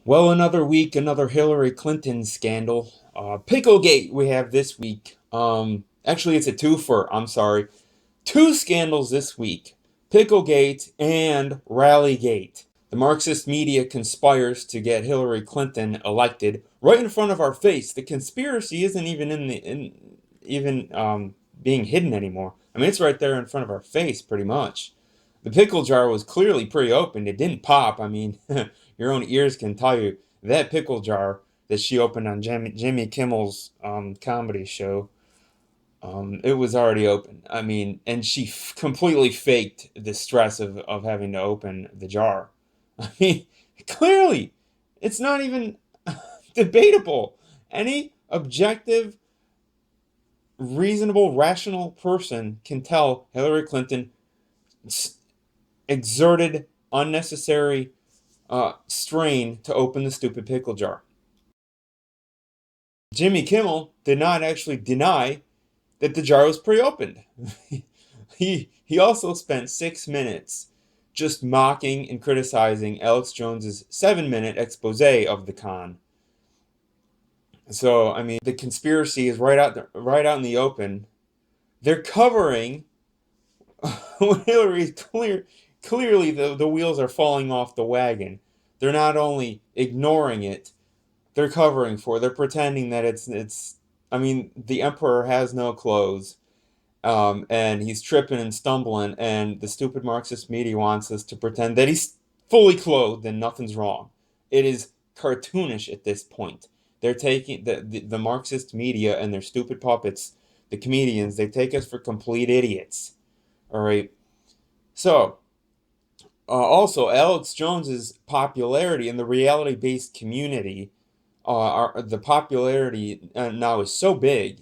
Well, another week, another Hillary Clinton scandal. Pickle-gate we have this week. Actually, it's a twofer. I'm sorry. Two scandals this week. Pickle-gate and Rally-gate. The Marxist media conspires to get Hillary Clinton elected right in front of our face. The conspiracy isn't even being hidden anymore. I mean, it's right there in front of our face, pretty much. The pickle jar was clearly pre-opened. It didn't pop. I mean, your own ears can tell you that pickle jar that she opened on Jimmy Kimmel's comedy show. It was already open. I mean, and she completely faked the stress of having to open the jar. I mean, clearly, it's not even debatable. Any objective, reasonable, rational person can tell Hillary Clinton exerted unnecessary strain to open the stupid pickle jar. Jimmy Kimmel did not actually deny that the jar was pre-opened. he also spent 6 minutes just mocking and criticizing Alex Jones's 7-minute expose of the con. So I mean, the conspiracy is right out in the open. They're covering when Hillary's clearly the wheels are falling off the wagon. They're not only ignoring it, they're covering for it. They're pretending that it's. I mean, the emperor has no clothes, and he's tripping and stumbling, and the stupid Marxist media wants us to pretend that he's fully clothed and nothing's wrong. It is cartoonish at this point. They're taking the Marxist media and their stupid puppets, the comedians. They take us for complete idiots. All right. So, also, Alex Jones's popularity in the reality-based community, the popularity now is so big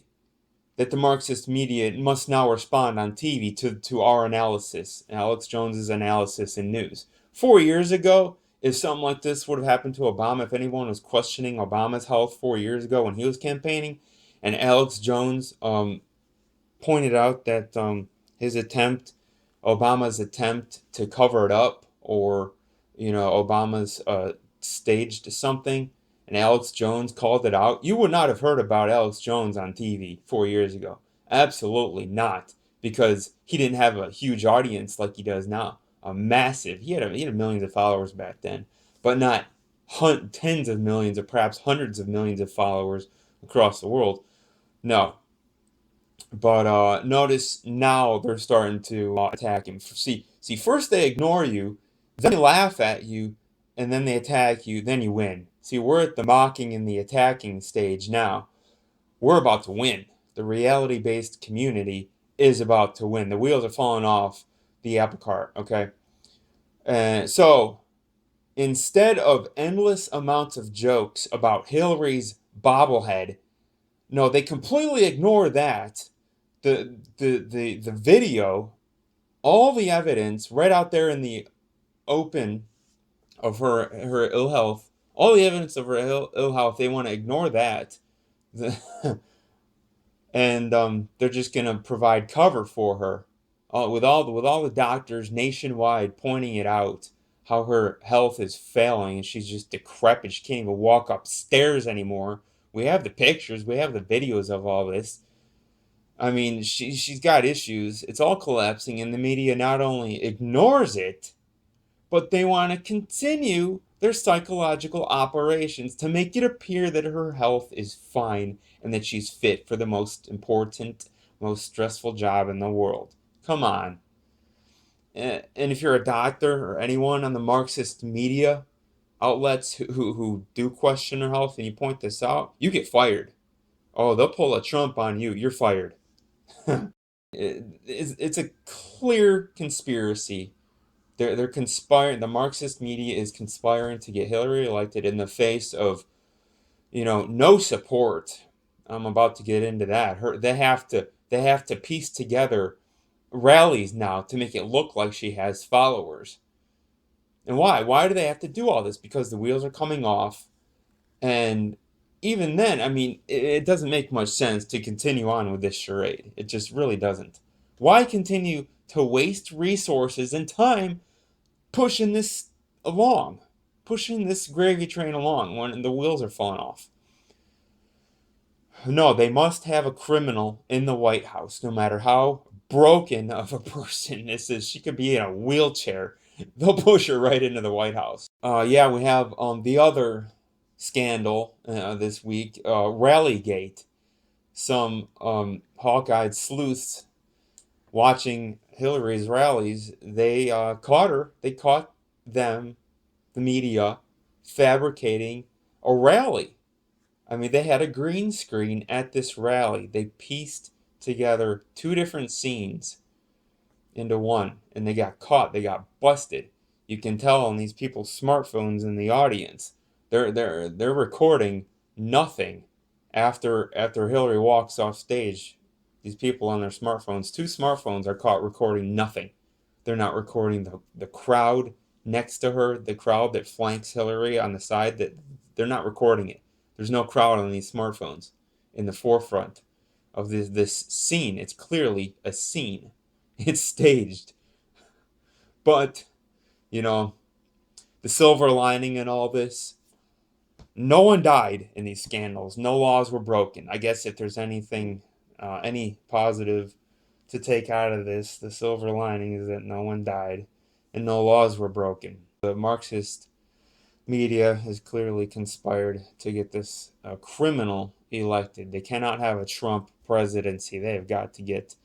that the Marxist media must now respond on TV to our analysis, Alex Jones's analysis in news. 4 years ago, if something like this would have happened to Obama, if anyone was questioning Obama's health 4 years ago when he was campaigning, and Alex Jones pointed out that Obama's attempt to cover it up, or Obama's staged something, and Alex Jones called it out, you would not have heard about Alex Jones on TV 4 years ago. Absolutely not, because he didn't have a huge audience like he does now. A massive. He had millions of followers back then, but not tens of millions or perhaps hundreds of millions of followers across the world. No, but notice now they're starting to attack him. See, first they ignore you, then they laugh at you, and then they attack you, then you win. See, we're at the mocking and the attacking stage now. We're about to win. The reality-based community is about to win. The wheels are falling off the apple cart, okay? So, instead of endless amounts of jokes about Hillary's bobblehead, no, they completely ignore that. The video, all the evidence right out there in the open of her ill health, all the evidence of her ill health, they want to ignore that. And they're just going to provide cover for her, with all the doctors nationwide pointing it out, how her health is failing and she's just decrepit. She can't even walk upstairs anymore. We have the pictures, we have the videos of all this. I mean, she's got issues. It's all collapsing, and the media not only ignores it, but they want to continue their psychological operations to make it appear that her health is fine and that she's fit for the most important, most stressful job in the world. Come on. And if you're a doctor or anyone on the Marxist media outlets who do question her health and you point this out, you get fired. Oh, they'll pull a Trump on you. You're fired. It's a clear conspiracy. They're conspiring. The Marxist media is conspiring to get Hillary elected in the face of, no support. I'm about to get into that. They have to piece together rallies now to make it look like she has followers. And why? Why do they have to do all this? Because the wheels are coming off, and even then, I mean, it doesn't make much sense to continue on with this charade. It just really doesn't. Why continue to waste resources and time pushing this along? pushing this gravy train along when the wheels are falling off. No, they must have a criminal in the White House, no matter how broken of a person this is. She could be in a wheelchair. They'll push her right into the White House. Yeah, we have the other scandal this week, Rallygate. Some hawk-eyed sleuths watching Hillary's rallies, they caught her. They caught them, the media, fabricating a rally. I mean, they had a green screen at this rally. They pieced together two different scenes into one, and they got caught. They got busted. You can tell on these people's smartphones in the audience. They're recording nothing after Hillary walks off stage. These people on their smartphones, two smartphones, are caught recording nothing. They're not recording the crowd next to her, the crowd that flanks Hillary on the side. That they're not recording it. There's no crowd on these smartphones in the forefront of this scene. It's clearly a scene. It's staged. But, you know, the silver lining in all this, no one died in these scandals. No laws were broken. I guess if there's anything, any positive to take out of this, the silver lining is that no one died and no laws were broken. The Marxist media has clearly conspired to get this criminal elected. They cannot have a Trump presidency. They have got to get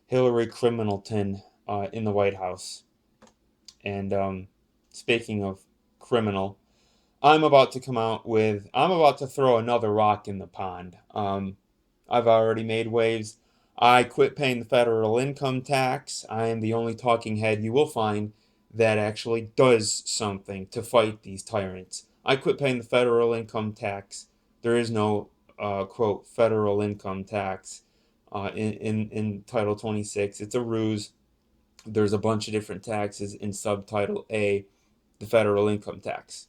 Hillary Criminalton in the White House. And speaking of criminal, I'm about to throw another rock in the pond. I've already made waves. I quit paying the federal income tax. I am the only talking head you will find that actually does something to fight these tyrants. I quit paying the federal income tax. There is no, quote, federal income tax in Title 26. It's a ruse. There's a bunch of different taxes in Subtitle A, the federal income tax.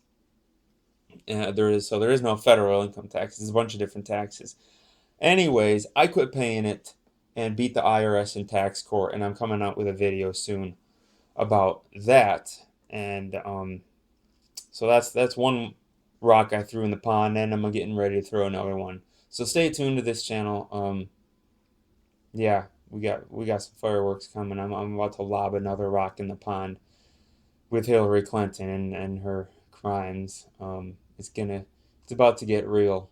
There is no federal income tax. There's a bunch of different taxes. Anyways, I quit paying it and beat the IRS in tax court, and I'm coming out with a video soon about that. And so that's one rock I threw in the pond, and I'm getting ready to throw another one. So stay tuned to this channel. Yeah, we got some fireworks coming. I'm about to lob another rock in the pond with Hillary Clinton and her crimes. It's about to get real.